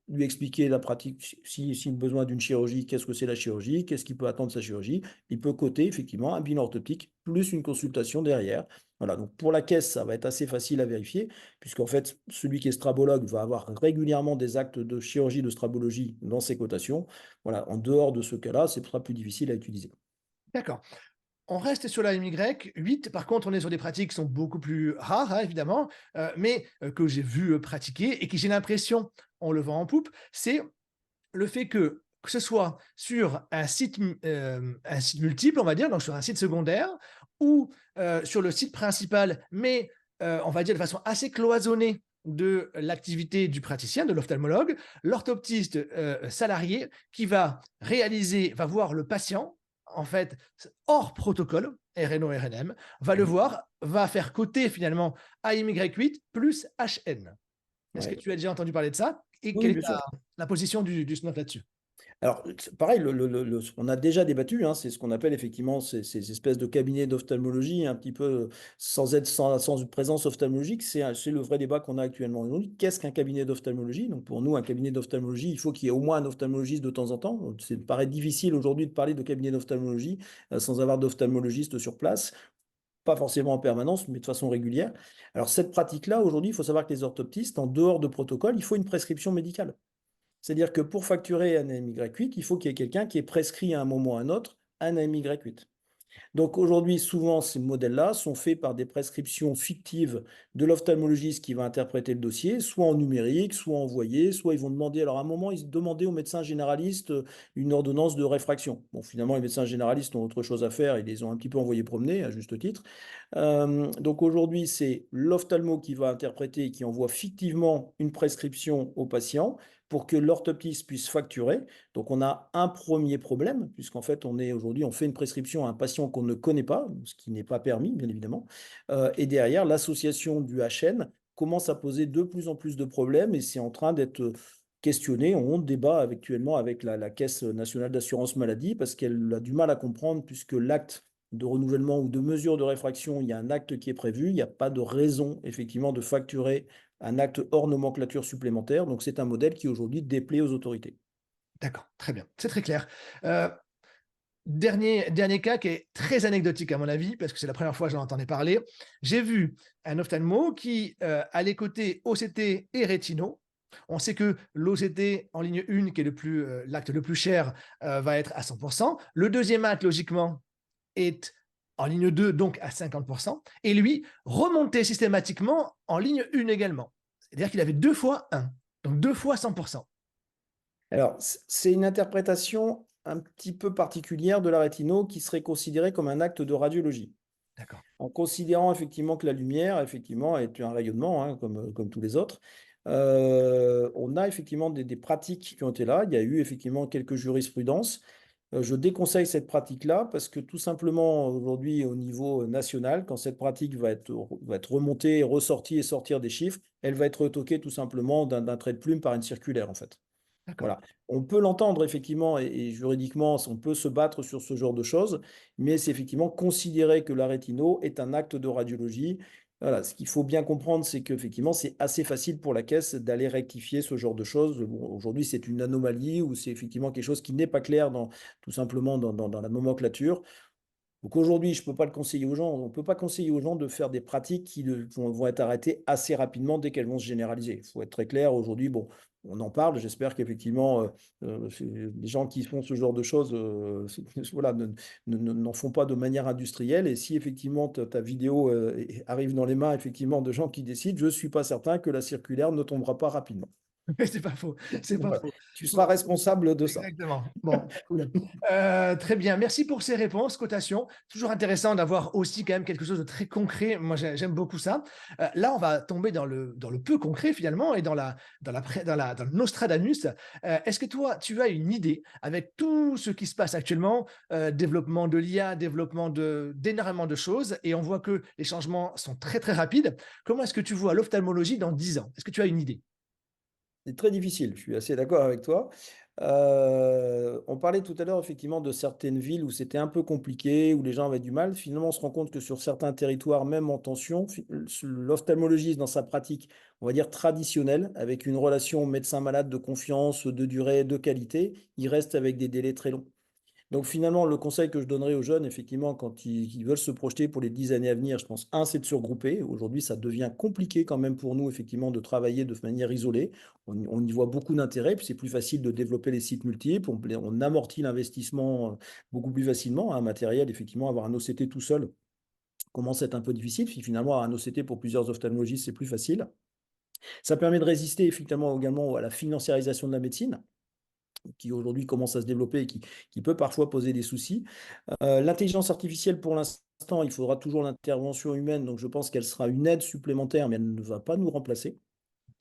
lui expliquer la pratique, s'il a besoin d'une chirurgie, qu'est-ce que c'est la chirurgie, qu'est-ce qu'il peut attendre de sa chirurgie. Il peut coter effectivement un bilan orthoptique plus une consultation derrière. Voilà, donc pour la caisse, ça va être assez facile à vérifier, puisqu'en fait, celui qui est strabologue va avoir régulièrement des actes de chirurgie de strabologie dans ses cotations. Voilà, en dehors de ce cas-là, c'est sera plus difficile à utiliser. D'accord. On reste sur la MY8, par contre, on est sur des pratiques qui sont beaucoup plus rares, hein, évidemment, mais que j'ai vu pratiquer et qui, j'ai l'impression, on le vend en poupe, c'est le fait que ce soit sur un site multiple, on va dire, donc sur un site secondaire ou sur le site principal, mais on va dire de façon assez cloisonnée de l'activité du praticien, de l'ophtalmologue, l'orthoptiste salarié qui va voir le patient, en fait, hors protocole, RNO, RNM, va le Mmh. voir, va faire coter finalement AMY8 plus HN. Est-ce que Ouais. tu as déjà entendu parler de ça? Et Oui, oui, quelle est bien sûr. la position du SNOF là-dessus? Alors, c'est pareil, on a déjà débattu, hein, c'est ce qu'on appelle effectivement ces espèces de cabinets d'ophtalmologie un petit peu sans présence ophtalmologique. C'est le vrai débat qu'on a actuellement aujourd'hui. Qu'est-ce qu'un cabinet d'ophtalmologie? Donc pour nous, un cabinet d'ophtalmologie, il faut qu'il y ait au moins un ophtalmologiste de temps en temps. Donc, c'est paraît difficile aujourd'hui de parler de cabinet d'ophtalmologie sans avoir d'ophtalmologiste sur place. Pas forcément en permanence, mais de façon régulière. Alors cette pratique-là, aujourd'hui, il faut savoir que les orthoptistes, en dehors de protocole, il faut une prescription médicale. C'est-à-dire que pour facturer un AMY8, il faut qu'il y ait quelqu'un qui ait prescrit à un moment ou à un autre un AMY8. Donc aujourd'hui, souvent, ces modèles-là sont faits par des prescriptions fictives de l'ophtalmologiste qui va interpréter le dossier, soit en numérique, soit envoyé, soit ils vont demander, alors à un moment, ils demandaient aux médecins généralistes une ordonnance de réfraction. Bon, finalement, les médecins généralistes ont autre chose à faire, ils les ont un petit peu envoyés promener, à juste titre. Donc aujourd'hui, c'est l'ophtalmo qui va interpréter et qui envoie fictivement une prescription au patient pour que l'orthoptiste puisse facturer. Donc on a un premier problème, puisqu'en fait, on fait une prescription à un patient qu'on ne connaît pas, ce qui n'est pas permis, bien évidemment. Et derrière, l'association du HN commence à poser de plus en plus de problèmes et c'est en train d'être questionné. On débat actuellement avec la Caisse nationale d'assurance maladie parce qu'elle a du mal à comprendre puisque l'acte de renouvellement ou de mesure de réfraction, il y a un acte qui est prévu, il n'y a pas de raison effectivement de facturer un acte hors nomenclature supplémentaire. Donc c'est un modèle qui aujourd'hui déplaît aux autorités. D'accord, très bien, c'est très clair. Heu, dernier cas qui est très anecdotique à mon avis, parce que c'est la première fois que j'en entendais parler. J'ai vu un ophtalmo qui, allait coter OCT et rétino. On sait que l'OCT en ligne 1 qui est l'acte le plus cher, va être à 100. Le deuxième acte logiquement est en ligne 2 donc à 50 et lui remontait systématiquement en ligne 1 également. C'est-à-dire qu'il avait 2 fois 1, donc 2 fois 100. Alors, c'est une interprétation un petit peu particulière de la rétino qui serait considérée comme un acte de radiologie. D'accord. En considérant effectivement que la lumière, effectivement, est un rayonnement, hein, comme tous les autres, on a effectivement des pratiques qui ont été là. Il y a eu effectivement quelques jurisprudences. Je déconseille cette pratique-là parce que tout simplement, aujourd'hui, au niveau national, quand cette pratique va être remontée, ressortie et sortir des chiffres, elle va être retoquée tout simplement d'un trait de plume par une circulaire, en fait. D'accord. Voilà. On peut l'entendre effectivement et juridiquement, on peut se battre sur ce genre de choses, mais c'est effectivement considérer que la rétino est un acte de radiologie. Voilà, ce qu'il faut bien comprendre, c'est qu'effectivement, c'est assez facile pour la caisse d'aller rectifier ce genre de choses. Bon, aujourd'hui, c'est une anomalie ou c'est effectivement quelque chose qui n'est pas clair tout simplement dans la nomenclature. Donc aujourd'hui, je ne peux pas le conseiller aux gens. On ne peut pas conseiller aux gens de faire des pratiques qui vont être arrêtées assez rapidement dès qu'elles vont se généraliser. Il faut être très clair. Aujourd'hui, bon, on en parle. J'espère qu'effectivement, les gens qui font ce genre de choses voilà, n'en font pas de manière industrielle. Et si effectivement ta vidéo arrive dans les mains effectivement, de gens qui décident, je ne suis pas certain que la circulaire ne tombera pas rapidement. C'est pas faux, c'est pas Voilà. faux. Tu seras responsable de ça. Exactement. Bon, cool. Très bien. Merci pour ces réponses, cotation. Toujours intéressant d'avoir aussi quand même quelque chose de très concret. Moi, j'aime beaucoup ça. Là, on va tomber dans le peu concret finalement et dans le Nostradamus. Est-ce que toi, tu as une idée avec tout ce qui se passe actuellement, développement de l'IA, développement d'énormément de choses, et on voit que les changements sont très très rapides. Comment est-ce que tu vois l'ophtalmologie dans 10 ans? Est-ce que tu as une idée? C'est très difficile, je suis assez d'accord avec toi. On parlait tout à l'heure effectivement de certaines villes où c'était un peu compliqué, où les gens avaient du mal. Finalement, on se rend compte que sur certains territoires, même en tension, l'ophtalmologiste dans sa pratique, on va dire traditionnelle, avec une relation médecin-malade de confiance, de durée, de qualité, il reste avec des délais très longs. Donc finalement, le conseil que je donnerais aux jeunes, effectivement, quand ils veulent se projeter pour les 10 années à venir, je pense, un, c'est de se regrouper. Aujourd'hui, ça devient compliqué quand même pour nous, effectivement, de travailler de manière isolée. On y voit beaucoup d'intérêt, puis c'est plus facile de développer les sites multiples. On amortit l'investissement beaucoup plus facilement. Un matériel, effectivement, avoir un OCT tout seul commence à être un peu difficile. Puis finalement, avoir un OCT pour plusieurs ophtalmologistes, c'est plus facile. Ça permet de résister, effectivement, également à la financiarisation de la médecine qui aujourd'hui commence à se développer et qui peut parfois poser des soucis. L'intelligence artificielle, pour l'instant, il faudra toujours l'intervention humaine, donc je pense qu'elle sera une aide supplémentaire, mais elle ne va pas nous remplacer.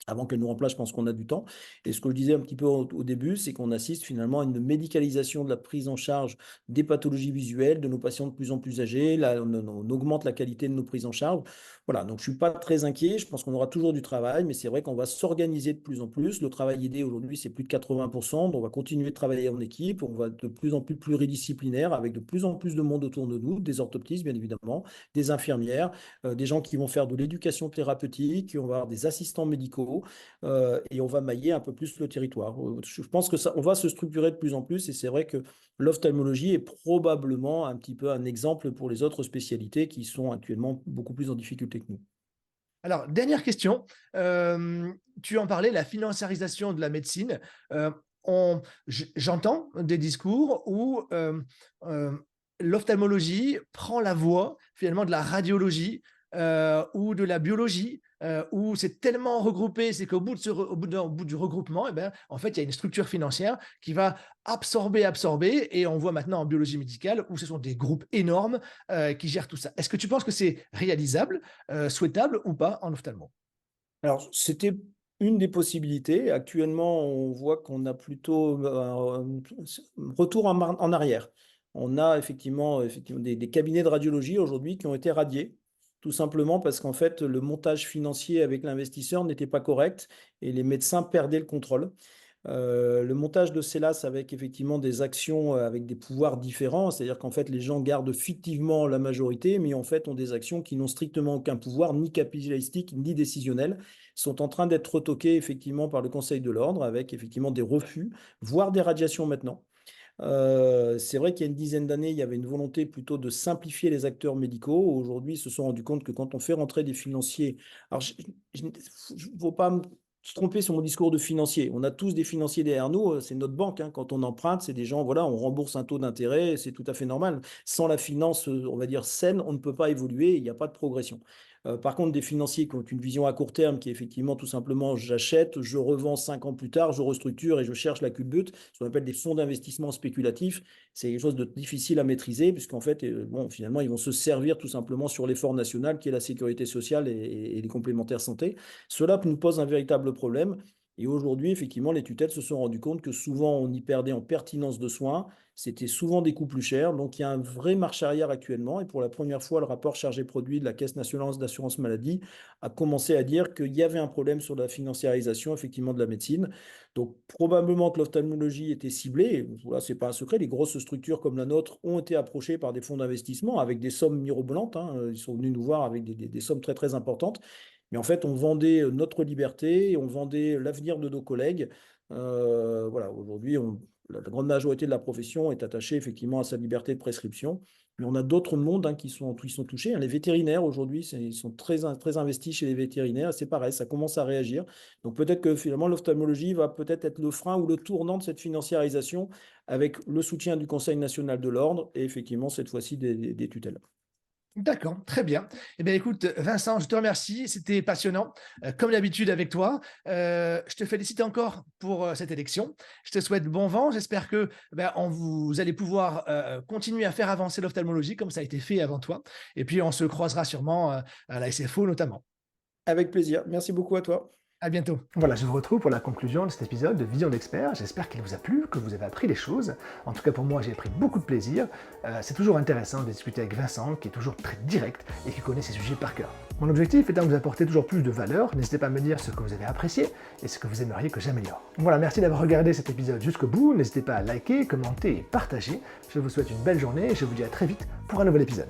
Avant qu'elle nous remplace, je pense qu'on a du temps. Et ce que je disais un petit peu au début, c'est qu'on assiste finalement à une médicalisation de la prise en charge des pathologies visuelles de nos patients de plus en plus âgés. Là, on augmente la qualité de nos prises en charge. Voilà, donc je ne suis pas très inquiet. Je pense qu'on aura toujours du travail, mais c'est vrai qu'on va s'organiser de plus en plus. Le travail aidé aujourd'hui, c'est plus de 80%. Donc on va continuer de travailler en équipe. On va être de plus en plus pluridisciplinaire avec de plus en plus de monde autour de nous, des orthoptistes, bien évidemment, des infirmières, des gens qui vont faire de l'éducation thérapeutique, on va avoir des assistants médicaux et on va mailler un peu plus le territoire. Je pense que ça, on va se structurer de plus en plus et c'est vrai que l'ophtalmologie est probablement un petit peu un exemple pour les autres spécialités qui sont actuellement beaucoup plus en difficulté que nous. Alors, dernière question. Tu en parlais, la financiarisation de la médecine. Euh, J'entends des discours où euh, l'ophtalmologie prend la voie finalement de la radiologie ou de la biologie, où c'est tellement regroupé, c'est qu'au bout, au bout du regroupement, eh ben, en fait, il y a une structure financière qui va absorber, et on voit maintenant en biologie médicale où ce sont des groupes énormes qui gèrent tout ça. Est-ce que tu penses que c'est réalisable, souhaitable ou pas en ophtalmo? Alors, c'était une des possibilités. Actuellement, on voit qu'on a plutôt un retour en arrière. On a effectivement des cabinets de radiologie aujourd'hui qui ont été radiés, tout simplement parce qu'en fait, le montage financier avec l'investisseur n'était pas correct et les médecins perdaient le contrôle. Le montage de CELAS avec effectivement des actions avec des pouvoirs différents, c'est-à-dire qu'en fait les gens gardent fictivement la majorité, mais en fait ont des actions qui n'ont strictement aucun pouvoir, ni capitalistique, ni décisionnel, sont en train d'être retoquées effectivement par le Conseil de l'Ordre avec effectivement des refus, voire des radiations maintenant. C'est vrai qu'il y a une dizaine d'années, il y avait une volonté plutôt de simplifier les acteurs médicaux. Aujourd'hui, ils se sont rendus compte que quand on fait rentrer des financiers, alors je ne faut pas se tromper sur mon discours de financier. On a tous des financiers derrière nous, c'est notre banque, hein. Quand on emprunte, c'est des gens, voilà, on rembourse un taux d'intérêt, c'est tout à fait normal. Sans la finance, on va dire saine, on ne peut pas évoluer, il n'y a pas de progression. Par contre, des financiers qui ont une vision à court terme, qui est effectivement tout simplement j'achète, je revends 5 ans plus tard, je restructure et je cherche la culbute, ce qu'on appelle des fonds d'investissement spéculatifs, c'est quelque chose de difficile à maîtriser, puisqu'en fait, bon, finalement, ils vont se servir tout simplement sur l'effort national qui est la sécurité sociale et les complémentaires santé. Cela nous pose un véritable problème. Et aujourd'hui, effectivement, les tutelles se sont rendues compte que souvent, on y perdait en pertinence de soins. C'était souvent des coûts plus chers. Donc, il y a un vrai marche arrière actuellement. Et pour la première fois, le rapport chargé-produit de la Caisse nationale d'assurance maladie a commencé à dire qu'il y avait un problème sur la financiarisation, effectivement, de la médecine. Donc, probablement que l'ophtalmologie était ciblée. Et voilà, ce n'est pas un secret. Les grosses structures comme la nôtre ont été approchées par des fonds d'investissement avec des sommes mirobolantes, hein. Ils sont venus nous voir avec des sommes très, très importantes. Mais en fait, on vendait notre liberté, on vendait l'avenir de nos collègues. Voilà, aujourd'hui, la grande majorité de la profession est attachée effectivement à sa liberté de prescription. Mais on a d'autres mondes, hein, qui sont touchés, hein. Les vétérinaires, aujourd'hui, ils sont très, très investis chez les vétérinaires. C'est pareil, ça commence à réagir. Donc peut-être que finalement, l'ophtalmologie va peut-être être le frein ou le tournant de cette financiarisation avec le soutien du Conseil national de l'ordre et effectivement, cette fois-ci, des tutelles. D'accord, très bien. Eh bien, écoute, Vincent, je te remercie. C'était passionnant, comme d'habitude avec toi. Je te félicite encore pour cette élection. Je te souhaite bon vent. J'espère que vous allez pouvoir continuer à faire avancer l'ophtalmologie comme ça a été fait avant toi. Et puis, on se croisera sûrement à la SFO notamment. Avec plaisir. Merci beaucoup à toi. À bientôt. Voilà, je vous retrouve pour la conclusion de cet épisode de Vision d'expert. J'espère qu'il vous a plu, que vous avez appris des choses. En tout cas, pour moi, j'ai pris beaucoup de plaisir. C'est toujours intéressant de discuter avec Vincent, qui est toujours très direct et qui connaît ses sujets par cœur. Mon objectif étant de vous apporter toujours plus de valeur, n'hésitez pas à me dire ce que vous avez apprécié et ce que vous aimeriez que j'améliore. Voilà, merci d'avoir regardé cet épisode jusqu'au bout. N'hésitez pas à liker, commenter et partager. Je vous souhaite une belle journée et je vous dis à très vite pour un nouvel épisode.